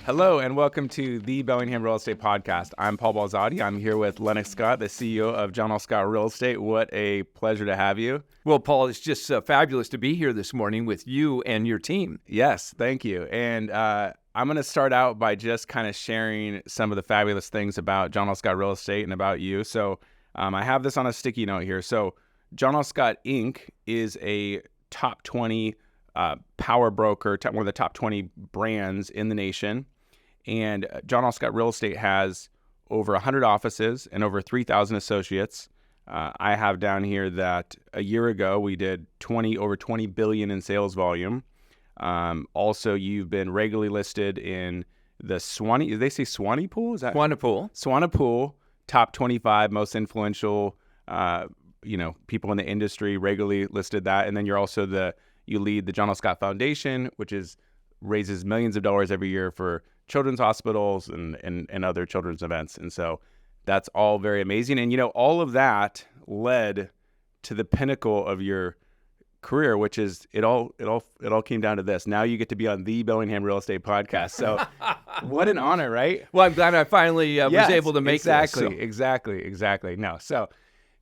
Hello and welcome to the Bellingham Real Estate Podcast. I'm Paul Balzotti. I'm here with Lennox Scott, the CEO of Untitled Scott Real Estate. What a pleasure to have you. Well, Paul, it's just fabulous to be here this morning with you and your team. Yes, thank you. And I'm going to start out by just kind of sharing some of the fabulous things about Untitled Scott Real Estate and about you. So I have this on a sticky note here. So Untitled Scott Inc. is a top 20 power broker, one of the top 20 brands in the nation. And Untitled Scott Real Estate has over 100 offices and over 3,000 associates. I have down here that a year ago we did over 20 billion in sales volume. Also, you've been regularly listed in the Swanee. Did they say Swanee Pool? Is that Swanepoel top 25 most influential, people in the industry. Regularly listed that, and then you're also you lead the Untitled Scott Foundation, which raises millions of dollars every year for children's hospitals and other children's events. And so that's all very amazing. And, all of that led to the pinnacle of your career, which is it all came down to this. Now you get to be on the Bellingham Real Estate Podcast. So what an honor, right? Well, I'm glad I finally was able to make this. Exactly. No. So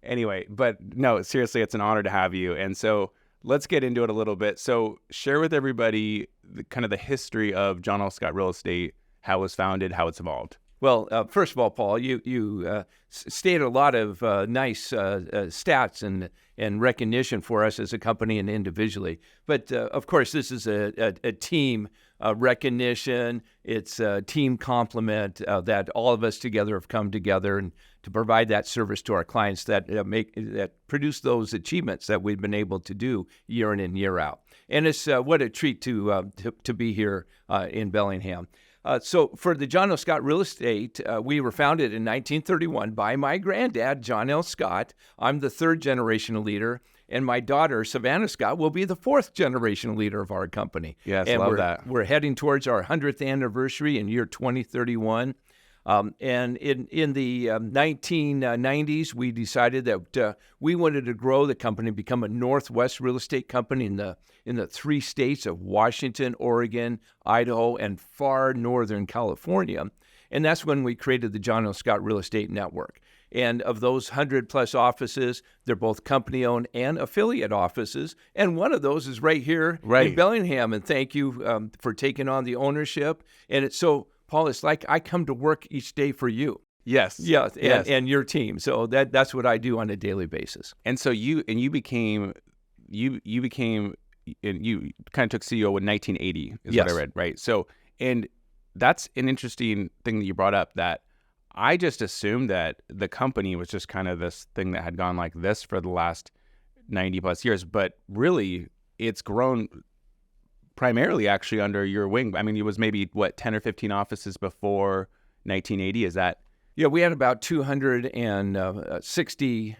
anyway, but no, seriously, it's an honor to have you. And so let's get into it a little bit. So share with everybody the history of Untitled Scott Real Estate, how it was founded, how it's evolved. Well, first of all, Paul, you stated a lot of nice stats and recognition for us as a company and individually. But of course, this is a team recognition. It's a team compliment that all of us together have come together and to provide that service to our clients that produce those achievements that we've been able to do year in and year out. And it's what a treat to be here in Bellingham. So for the Untitled Scott Real Estate, we were founded in 1931 by my granddad, John L. Scott. I'm the third generational leader, and my daughter, Savannah Scott, will be the fourth generational leader of our company. Yes, and love that. We're heading towards our 100th anniversary in year 2031. And in the 1990s, we decided that we wanted to grow the company, become a Northwest real estate company in the three states of Washington, Oregon, Idaho, and far northern California. And that's when we created the Untitled Scott Real Estate Network. And of those 100-plus offices, they're both company-owned and affiliate offices. And one of those is right here in Bellingham. And thank you for taking on the ownership. And it's so... Paul, it's like I come to work each day for you. Yes. Yeah, and your team. So that's what I do on a daily basis. And so you became and you kind of took CEO in 1980 is Yes. what I read, right? So, and that's an interesting thing that you brought up, that I just assumed that the company was just kind of this thing that had gone like this for the last 90 plus years, but really it's grown primarily actually under your wing. I mean, it was maybe 10 or 15 offices before 1980. Is that? Yeah, we had about 260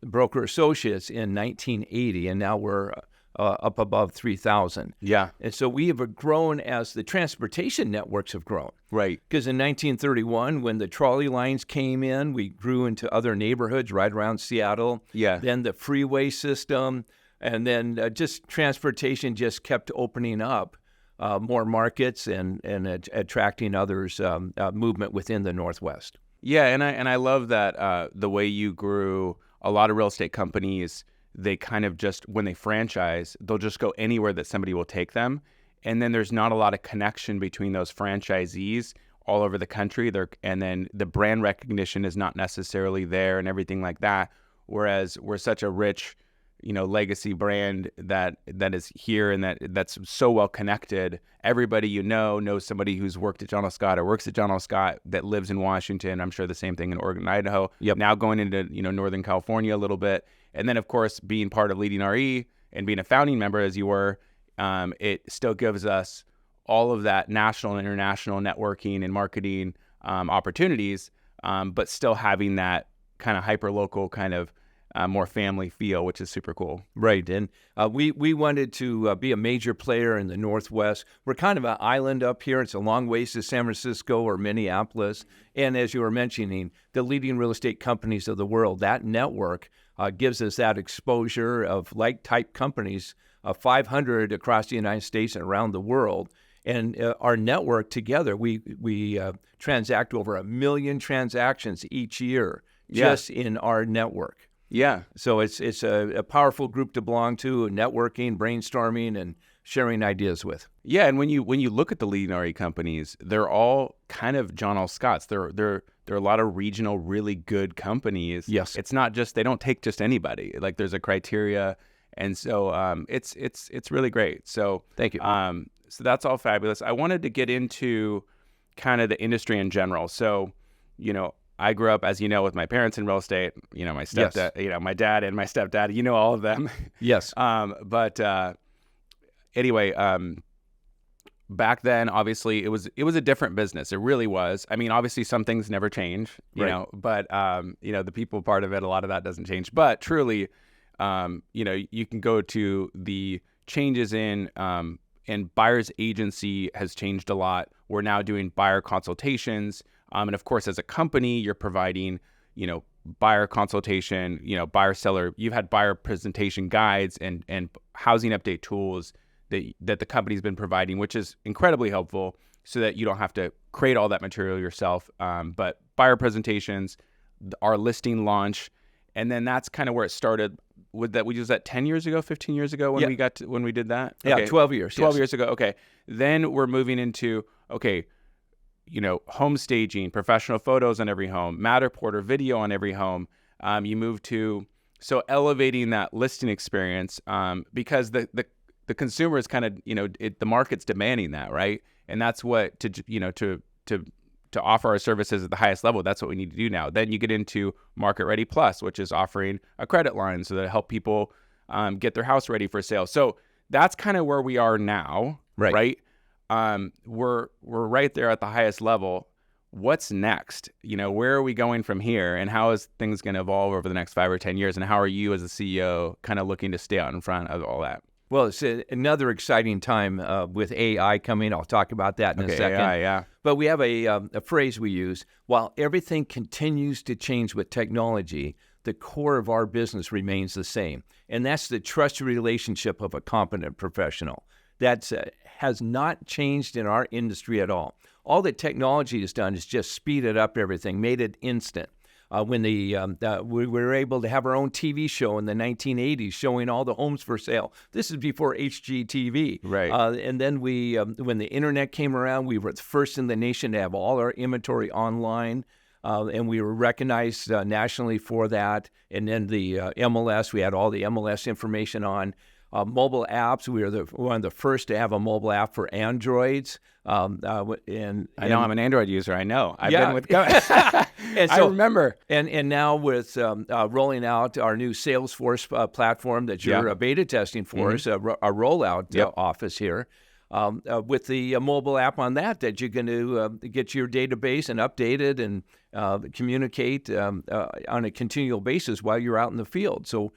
broker associates in 1980, and now we're up above 3,000. Yeah. And so we have grown as the transportation networks have grown. Right. Because in 1931, when the trolley lines came in, we grew into other neighborhoods right around Seattle. Yeah. Then the freeway system. And then just transportation just kept opening up more markets and attracting others, movement within the Northwest. Yeah, and I love that the way you grew. A lot of real estate companies, they kind of just, when they franchise, they'll just go anywhere that somebody will take them. And then there's not a lot of connection between those franchisees all over the country. And then the brand recognition is not necessarily there and everything like that. Whereas we're such a rich legacy brand that is here and that's so well connected. Everybody knows somebody who's worked at Untitled Scott or works at Untitled Scott that lives in Washington. I'm sure the same thing in Oregon, Idaho. Yep. Now going into Northern California a little bit, and then of course being part of leading RE and being a founding member as you were, it still gives us all of that national and international networking and marketing opportunities, but still having that kind of hyper local kind of more family feel, which is super cool. Right. And we wanted to be a major player in the Northwest. We're kind of an island up here. It's a long ways to San Francisco or Minneapolis. And as you were mentioning, the leading real estate companies of the world, that network gives us that exposure of like-type companies, 500 across the United States and around the world. And our network together, we transact over 1 million transactions each year just in our network. Yeah. So it's a powerful group to belong to, networking, brainstorming, and sharing ideas with. Yeah, and when you look at the leading RE companies, they're all kind of John L. Scott's. They're a lot of regional, really good companies. Yes. It's not just, they don't take just anybody. Like, there's a criteria, and so it's really great. So Thank you. So that's all fabulous. I wanted to get into kind of the industry in general. So, I grew up, as you know, with my parents in real estate. My stepdad, my dad and my stepdad. All of them. Yes. Anyway, back then, obviously, it was a different business. It really was. I mean, obviously, some things never change, but the people part of it, a lot of that doesn't change. But truly, you can go to the changes in and buyer's agency has changed a lot. We're now doing buyer consultations, and of course, as a company, you're providing, buyer consultation, buyer seller. You've had buyer presentation guides and housing update tools that the company's been providing, which is incredibly helpful so that you don't have to create all that material yourself. But buyer presentations, our listing launch, and then that's kind of where it started. Was that 10 years ago, 15 years ago when we did that? Yeah, Okay. 12 years. 12 yes. years ago. Okay. Then we're moving into, home staging, professional photos on every home, Matterport video on every home. You move to, so elevating that listing experience, because the consumer is kind of, the market's demanding that, right? And that's what, to offer our services at the highest level, that's what we need to do now. Then you get into Market Ready Plus, which is offering a credit line so that help people get their house ready for sale. So that's kind of where we are now, right? We're right there at the highest level. What's next? Where are we going from here, and how is things going to evolve over the next 5 or 10 years? And how are you as a CEO kind of looking to stay out in front of all that? Well, it's another exciting time with AI coming. I'll talk about that in a second. AI, yeah. But we have a phrase we use: while everything continues to change with technology, the core of our business remains the same, and that's the trusted relationship of a competent professional. That has not changed in our industry at all. All that technology has done is just speeded up everything, made it instant. When we were able to have our own TV show in the 1980s showing all the homes for sale. This is before HGTV. Right. And then when the internet came around, we were the first in the nation to have all our inventory online. And we were recognized nationally for that. And then the MLS, we had all the MLS information on. Mobile apps, we were one of the first to have a mobile app for Androids. And I know I'm an Android user. I know. I've been with and I remember. And now with rolling out our new Salesforce platform that you're beta testing for us, a rollout office here, with the mobile app on that you're going to get your database and update it and communicate on a continual basis while you're out in the field. So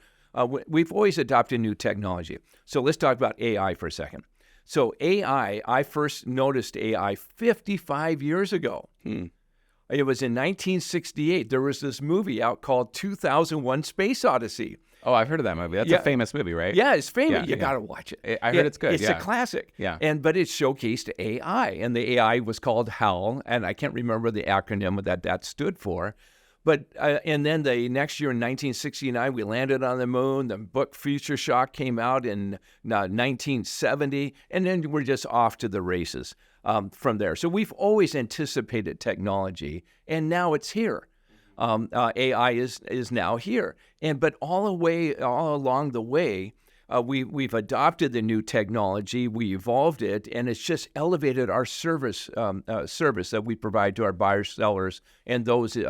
we've always adopted new technology. So let's talk about AI for a second. So AI, I first noticed AI 55 years ago. It was in 1968. There was this movie out called 2001: Space Odyssey. Oh, I've heard of that movie. That's a famous movie, right? Yeah, it's famous. You got to watch it. I heard it's good. It's a classic. Yeah. But it showcased AI, and the AI was called HAL, and I can't remember the acronym that stood for. But and then the next year in 1969, we landed on the moon. The book Future Shock came out in 1970, and then we're just off to the races from there. So we've always anticipated technology, and now it's here. AI is now here, but all along the way, we've adopted the new technology, we evolved it, and it's just elevated our service that we provide to our buyers, sellers, and those in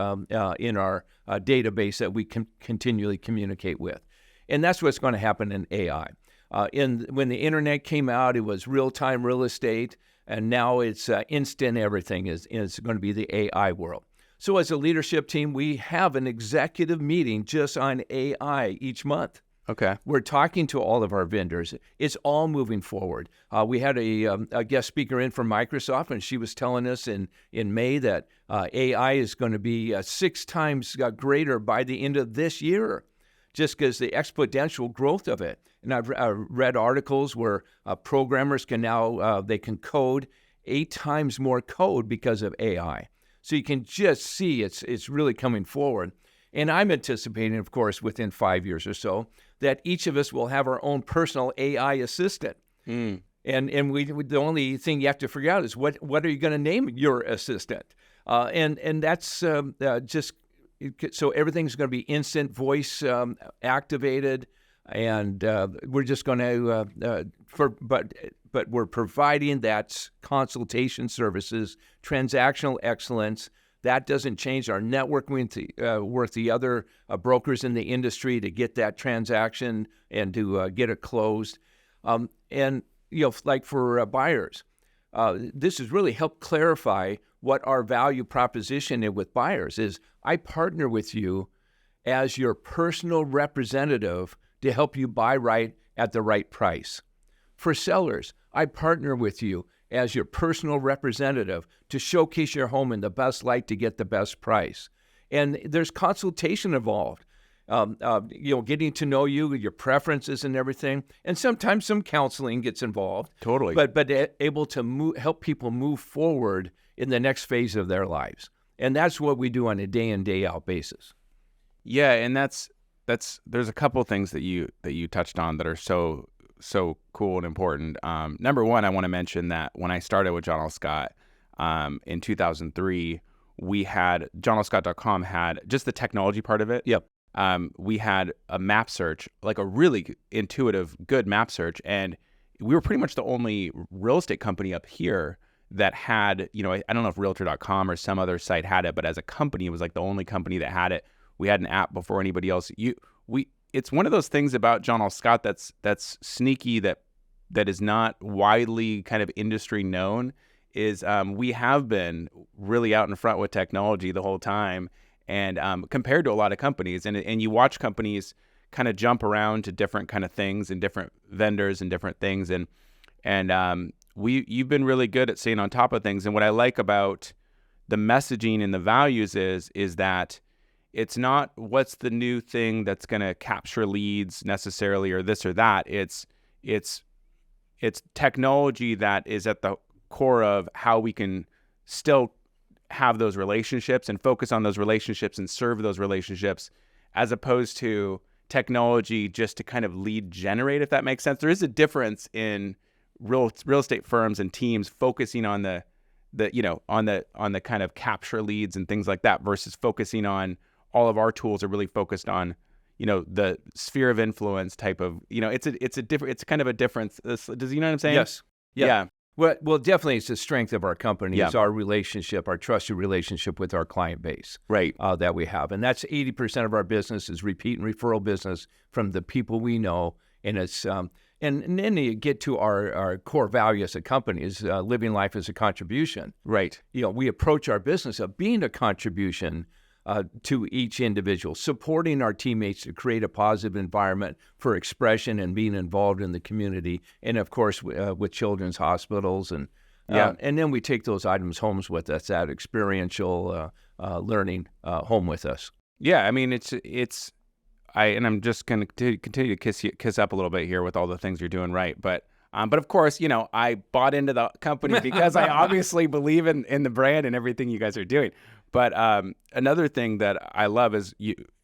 our database that we can continually communicate with. And that's what's going to happen in AI. When the internet came out, it was real-time real estate, and now it's instant everything is going to be the AI world. So as a leadership team, we have an executive meeting just on AI each month. Okay. We're talking to all of our vendors. It's all moving forward. We had a guest speaker in from Microsoft, and she was telling us in May that AI is going to be 6 times greater by the end of this year. just because the exponential growth of it. And I've read articles where programmers can now, they can code 8 times more code because of AI. So you can just see it's really coming forward. And I'm anticipating, of course, within 5 years or so, that each of us will have our own personal AI assistant. And the only thing you have to figure out is what are you going to name your assistant? And that's just so everything's going to be instant voice activated, and we're just going to but we're providing that consultation services, transactional excellence. That doesn't change our network with the other brokers in the industry to get that transaction and to get it closed. And like for buyers, this has really helped clarify what our value proposition is with buyers is. I partner with you as your personal representative to help you buy right at the right price. For sellers, I partner with you as your personal representative to showcase your home in the best light to get the best price. And there's consultation involved, getting to know you, your preferences and everything. And sometimes some counseling gets involved. Totally. But able to help people move forward in the next phase of their lives. And that's what we do on a day in, day out basis. Yeah, and that's there's a couple things that you touched on that are so cool and important. Number one, I want to mention that when I started with John L. Scott in 2003, we had johnlscott.com had just the technology part of it. Yep. We had a map search, like a really intuitive, good map search, and we were pretty much the only real estate company up here that had, I don't know if Realtor.com or some other site had it, but as a company, it was like the only company that had it. We had an app before anybody else. It's one of those things about John L. Scott that's sneaky, that is not widely kind of industry known, is we have been really out in front with technology the whole time, and compared to a lot of companies, and you watch companies kind of jump around to different kind of things and different vendors and different things, and you've been really good at staying on top of things. And what I like about the messaging and the values is that it's not what's the new thing that's going to capture leads necessarily, or this or that. It's technology that is at the core of how we can still have those relationships and focus on those relationships and serve those relationships, as opposed to technology just to kind of lead generate, if that makes sense. There is a difference in real estate firms and teams focusing on the kind of capture leads and things like that, versus focusing on all of our tools are really focused on, the sphere of influence type of, it's kind of a difference. Does you know what I'm saying? Yes. Yeah. Well, definitely it's the strength of our company. Yeah. It's our relationship, our trusted relationship with our client base. Right. That we have. And that's 80% of our business is repeat and referral business from the people we know. And it's, and then you get to our core value as a company is living life as a contribution. Right. We approach our business of being a contribution to each individual, supporting our teammates to create a positive environment for expression and being involved in the community, and of course with children's hospitals, and then we take those items home with us, that experiential learning home with us. Yeah, I mean I'm just going to continue to kiss up a little bit here with all the things you're doing right, but of course, I bought into the company because I obviously believe in the brand and everything you guys are doing. But another thing that I love is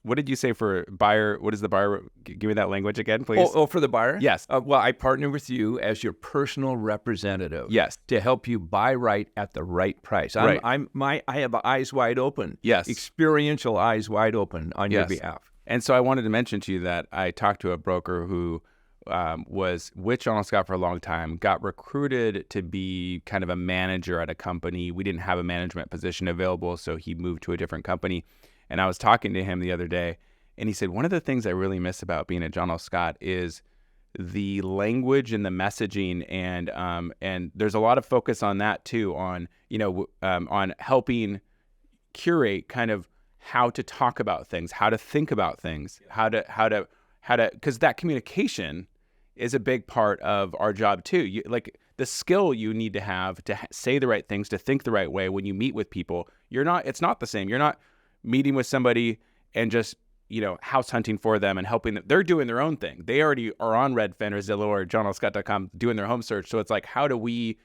what did you say for buyer? What is the buyer? Give me that language again, please. Oh, for the buyer? Yes. Well, I partner with you as your personal representative. Yes. To help you buy right at the right price. Right. I have eyes wide open. Yes. Experiential eyes wide open on your behalf. And so I wanted to mention to you that I talked to a broker who was with John L. Scott for a long time, got recruited to be kind of a manager at a company. We didn't have a management position available, so he moved to a different company. And I was talking to him the other day, and he said, one of the things I really miss about being at John L. Scott is the language and the messaging, and there's a lot of focus on that too, on helping curate kind of how to talk about things, how to think about things, how to because that communication is a big part of our job too. Like the skill you need to have to say the right things, to think the right way when you meet with people. It's not the same. You're not meeting with somebody and just house hunting for them and helping them. They're doing their own thing. They already are on Redfin or Zillow or johnlscott.com doing their home search. So it's like, how do we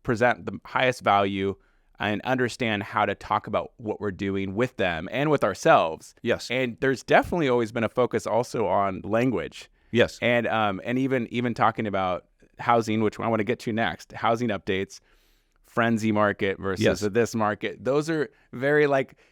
present the highest value and understand how to talk about what we're doing with them and with ourselves? Yes. And there's definitely always been a focus also on language. Yes. And even talking about housing, which I want to get to next, housing updates, frenzy market versus this market. Those are very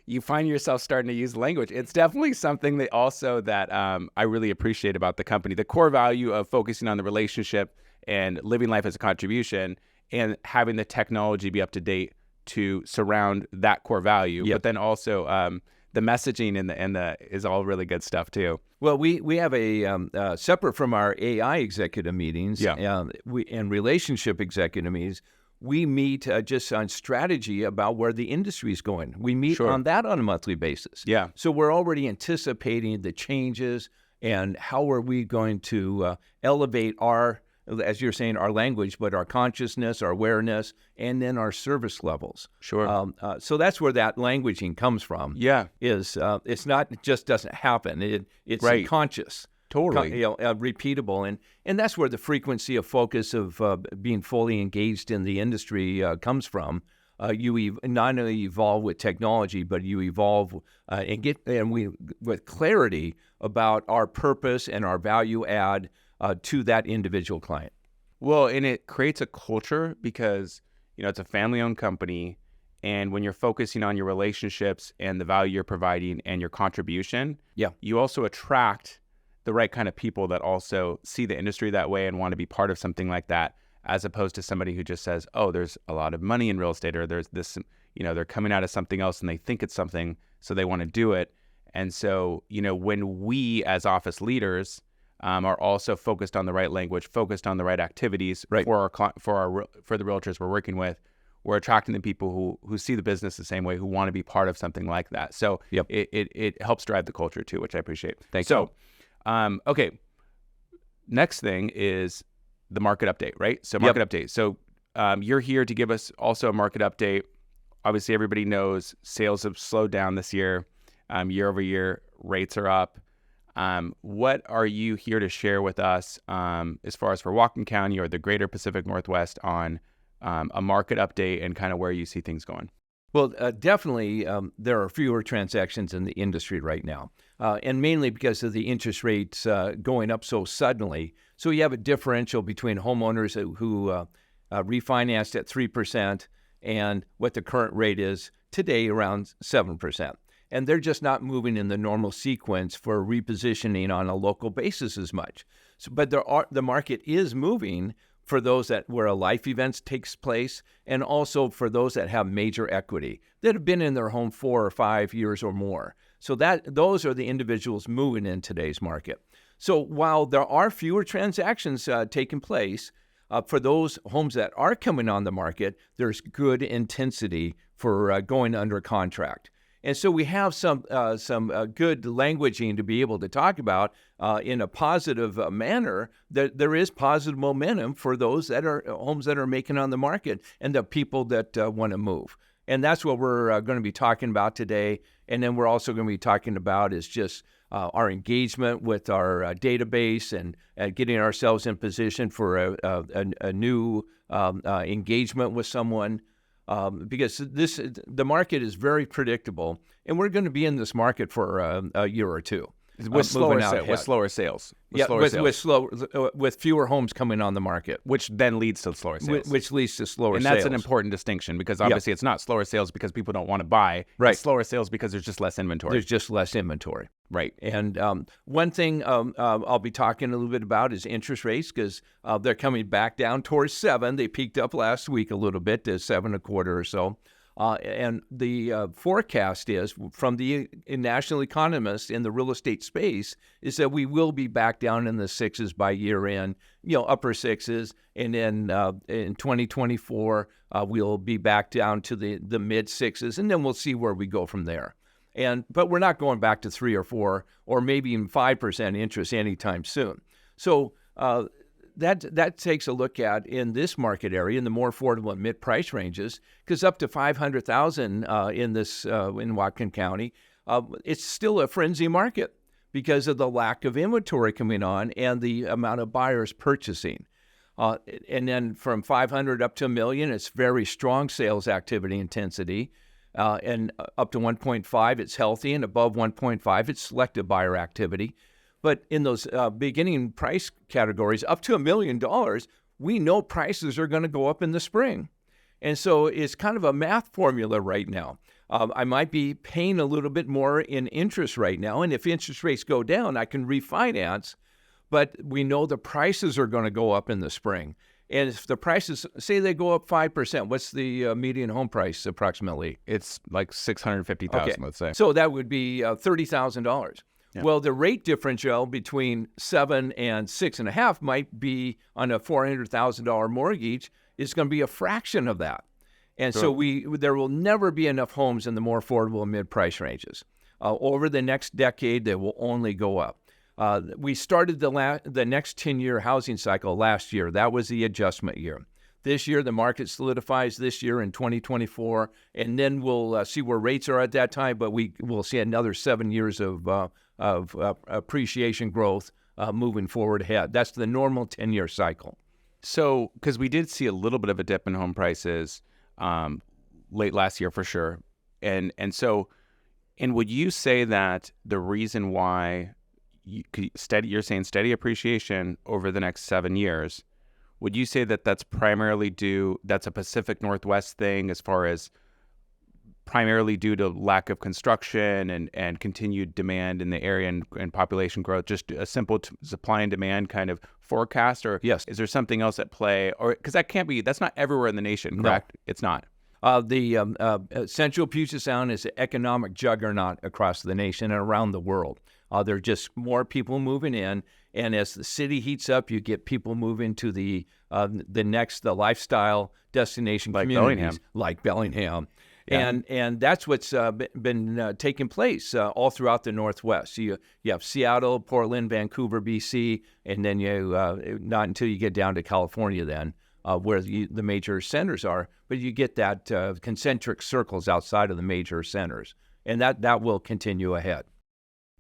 you find yourself starting to use language. It's definitely something that I really appreciate about the company. The core value of focusing on the relationship and living life as a contribution and having the technology be up to date to surround that core value. But then also the messaging and the is all really good stuff too. Well, we have a separate from our AI executive meetings and relationship executive meetings, we meet just on strategy about where the industry is going. We meet on that on a monthly basis. Yeah. So we're already anticipating the changes and how are we going to elevate our, as you're saying, our language, but our consciousness, our awareness, and then our service levels. Sure. So that's where that languaging comes from. Yeah. It's not, it just doesn't happen. It's conscious. Totally. Repeatable. And that's where the frequency of focus of being fully engaged in the industry comes from. You not only evolve with technology, but you evolve with clarity about our purpose and our value add to that individual client. Well, and it creates a culture because, it's a family-owned company. And when you're focusing on your relationships and the value you're providing and your contribution, you also attract the right kind of people that also see the industry that way and want to be part of something like that, as opposed to somebody who just says, oh, there's a lot of money in real estate, or there's this, they're coming out of something else and they think it's something, so they want to do it. And so, when we as office leaders are also focused on the right language, focused on the right activities for the realtors we're working with, we're attracting the people who see the business the same way, who want to be part of something like that. So it helps drive the culture too, which I appreciate. Thank you. Okay. Next thing is the market update, right? So market update. So you're here to give us also a market update. Obviously, everybody knows sales have slowed down this year. Year over year, rates are up. What are you here to share with us as far as for Whatcom County or the greater Pacific Northwest on a market update and kind of where you see things going? Well, definitely there are fewer transactions in the industry right now, and mainly because of the interest rates going up so suddenly. So you have a differential between homeowners who refinanced at 3% and what the current rate is today, around 7%. And they're just not moving in the normal sequence for repositioning on a local basis as much. But the market is moving for those where a life event takes place, and also for those that have major equity that have been in their home 4 or 5 years or more. So those are the individuals moving in today's market. So while there are fewer transactions taking place, for those homes that are coming on the market, there's good intensity for going under contract. And so we have some good languaging to be able to talk about in a positive manner. That there is positive momentum for those homes that are making on the market and the people that want to move. And that's what we're going to be talking about today. And then we're also going to be talking about is just our engagement with our database and getting ourselves in position for a new engagement with someone. Because the market is very predictable, and we're going to be in this market for a year or two. With slower sales. With fewer homes coming on the market. Which then leads to slower sales. Which leads to slower sales. And that's an important distinction, because obviously it's not slower sales because people don't want to buy. Right. It's slower sales because there's just less inventory. There's just less inventory. Right. And one thing I'll be talking a little bit about is interest rates, because they're coming back down towards 7. They peaked up last week a little bit to 7.25 or so. And the forecast is from the national economists in the real estate space is that we will be back down in the 6s by year end, upper 6s. And then in 2024, we'll be back down to the mid 6s, and then we'll see where we go from there. But we're not going back to 3 or 4 or maybe even 5% interest anytime soon. So that takes a look at in this market area, in the more affordable and mid-price ranges, because up to $500,000 in Whatcom County, it's still a frenzy market because of the lack of inventory coming on and the amount of buyers purchasing. And then from 500 up to 1 million, it's very strong sales activity intensity. And up to 1.5, it's healthy, and above 1.5, it's selective buyer activity. But in those beginning price categories, up to $1 million, we know prices are going to go up in the spring. And so it's kind of a math formula right now. I might be paying a little bit more in interest right now, and if interest rates go down, I can refinance, but we know the prices are going to go up in the spring. And if the prices, say they go up 5%, what's the median home price approximately? It's like $650,000, let's say. So that would be $30,000. Yeah. Well, the rate differential between 7 and 6.5 might be on a $400,000 mortgage is going to be a fraction of that. And so there will never be enough homes in the more affordable mid-price ranges. Over the next decade, they will only go up. We started the next 10-year housing cycle last year. That was the adjustment year. This year, the market solidifies this year in 2024, and then we'll see where rates are at that time, but we'll see another 7 years of appreciation growth moving forward ahead. That's the normal 10-year cycle. So, because we did see a little bit of a dip in home prices late last year for sure. And would you say that the reason why you're saying steady appreciation over the next 7 years, would you say that that's primarily that's a Pacific Northwest thing as far as primarily due to lack of construction and continued demand in the area and population growth, just a simple supply and demand kind of forecast? Or yes, is there something else at play? Or because that's not everywhere in the nation, correct? No. It's not. The Central Puget Sound is an economic juggernaut across the nation and around the world. There are just more people moving in, and as the city heats up, you get people moving to the lifestyle destination like communities like Bellingham. Yeah. And that's what's been taking place all throughout the Northwest. You have Seattle, Portland, Vancouver, BC, and then not until you get down to California then, where the major centers are, but you get that concentric circles outside of the major centers, and that will continue ahead.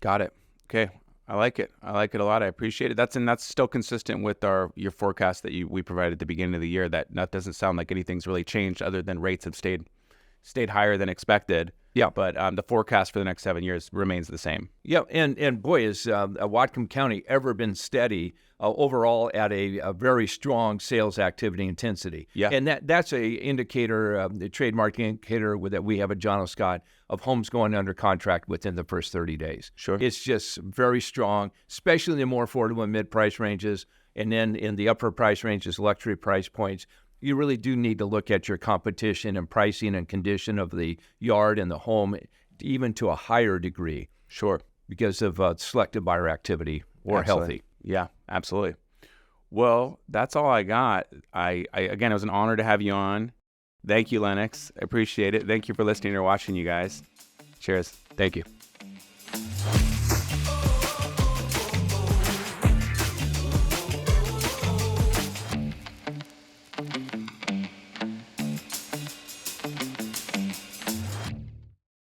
Got it. Okay. I like it. I like it a lot. I appreciate it. That's still consistent with your forecast that we provided at the beginning of the year. That doesn't sound like anything's really changed other than rates have stayed higher than expected. Yeah. But the forecast for the next 7 years remains the same. Yeah. And boy, has Whatcom County ever been steady overall at a very strong sales activity intensity. Yeah. And that's a indicator, the trade market indicator that we have at John Scott of homes going under contract within the first 30 days. Sure. It's just very strong, especially in the more affordable mid-price ranges. And then in the upper price ranges, luxury price points, you really do need to look at your competition and pricing and condition of the yard and the home, even to a higher degree. Sure. Because of selective buyer activity or Absolutely. healthy. Yeah, absolutely. Well, that's all I got. Again, it was an honor to have you on. Thank you, Lennox. I appreciate it. Thank you for listening or watching, you guys. Cheers. Thank you.